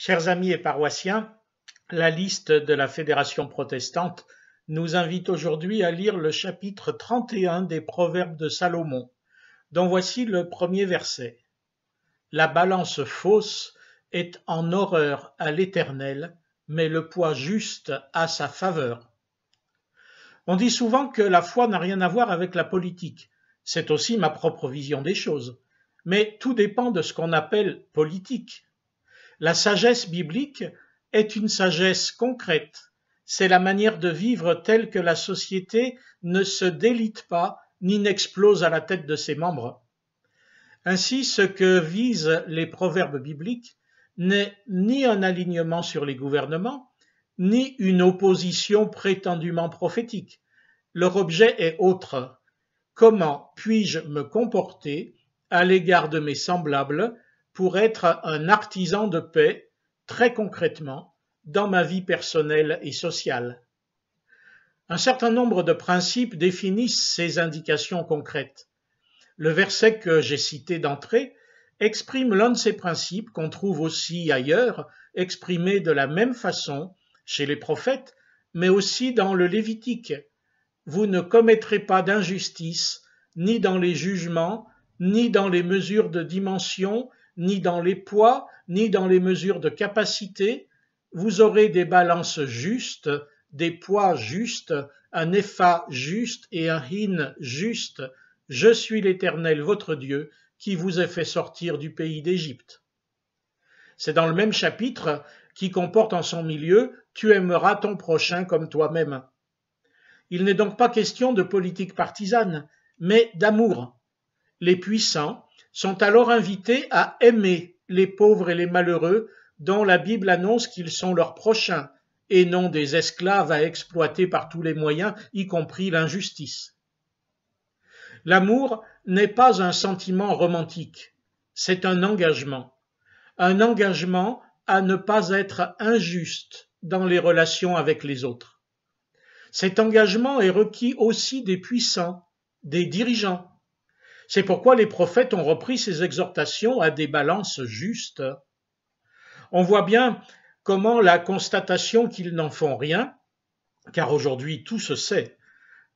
Chers amis et paroissiens, la liste de la Fédération protestante nous invite aujourd'hui à lire le chapitre 31 des Proverbes de Salomon, dont voici le premier verset. La balance fausse est en horreur à l'Éternel, mais le poids juste a sa faveur. On dit souvent que la foi n'a rien à voir avec la politique. C'est aussi ma propre vision des choses. Mais tout dépend de ce qu'on appelle politique. La sagesse biblique est une sagesse concrète. C'est la manière de vivre telle que la société ne se délite pas ni n'explose à la tête de ses membres. Ainsi, ce que visent les proverbes bibliques n'est ni un alignement sur les gouvernements, ni une opposition prétendument prophétique. Leur objet est autre. Comment puis-je me comporter à l'égard de mes semblables pour être un artisan de paix, très concrètement, dans ma vie personnelle et sociale? Un certain nombre de principes définissent ces indications concrètes. Le verset que j'ai cité d'entrée exprime l'un de ces principes qu'on trouve aussi ailleurs, exprimé de la même façon chez les prophètes, mais aussi dans le Lévitique. Vous ne commettrez pas d'injustice, ni dans les jugements, ni dans les mesures de dimension, ni dans les poids, ni dans les mesures de capacité. Vous aurez des balances justes, des poids justes, un épha juste et un hin juste. Je suis l'Éternel votre Dieu, qui vous ai fait sortir du pays d'Égypte. C'est dans le même chapitre qui comporte en son milieu « Tu aimeras ton prochain comme toi-même ». Il n'est donc pas question de politique partisane, mais d'amour. Les puissants sont alors invités à aimer les pauvres et les malheureux dont la Bible annonce qu'ils sont leurs prochains et non des esclaves à exploiter par tous les moyens, y compris l'injustice. L'amour n'est pas un sentiment romantique, c'est un engagement à ne pas être injuste dans les relations avec les autres. Cet engagement est requis aussi des puissants, des dirigeants. C'est pourquoi les prophètes ont repris ces exhortations à des balances justes. On voit bien comment la constatation qu'ils n'en font rien, car aujourd'hui tout se sait,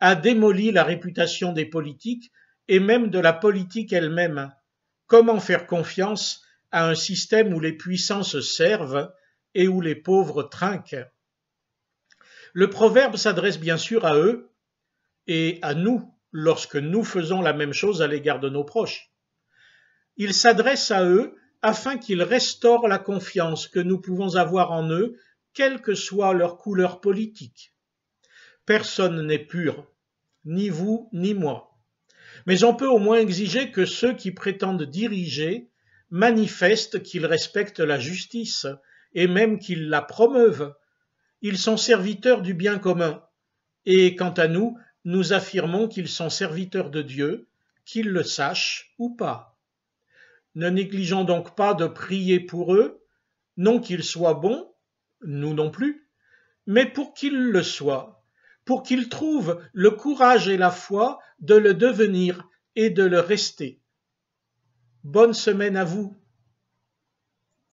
a démoli la réputation des politiques et même de la politique elle-même. Comment faire confiance à un système où les puissants se servent et où les pauvres trinquent? Le proverbe s'adresse bien sûr à eux et à nous lorsque nous faisons la même chose à l'égard de nos proches. Il s'adresse à eux afin qu'ils restaurent la confiance que nous pouvons avoir en eux, quelle que soit leur couleur politique. Personne n'est pur, ni vous ni moi. Mais on peut au moins exiger que ceux qui prétendent diriger manifestent qu'ils respectent la justice et même qu'ils la promeuvent. Ils sont serviteurs du bien commun, et quant à nous, nous affirmons qu'ils sont serviteurs de Dieu, qu'ils le sachent ou pas. Ne négligeons donc pas de prier pour eux, non qu'ils soient bons, nous non plus, mais pour qu'ils le soient, pour qu'ils trouvent le courage et la foi de le devenir et de le rester. Bonne semaine à vous.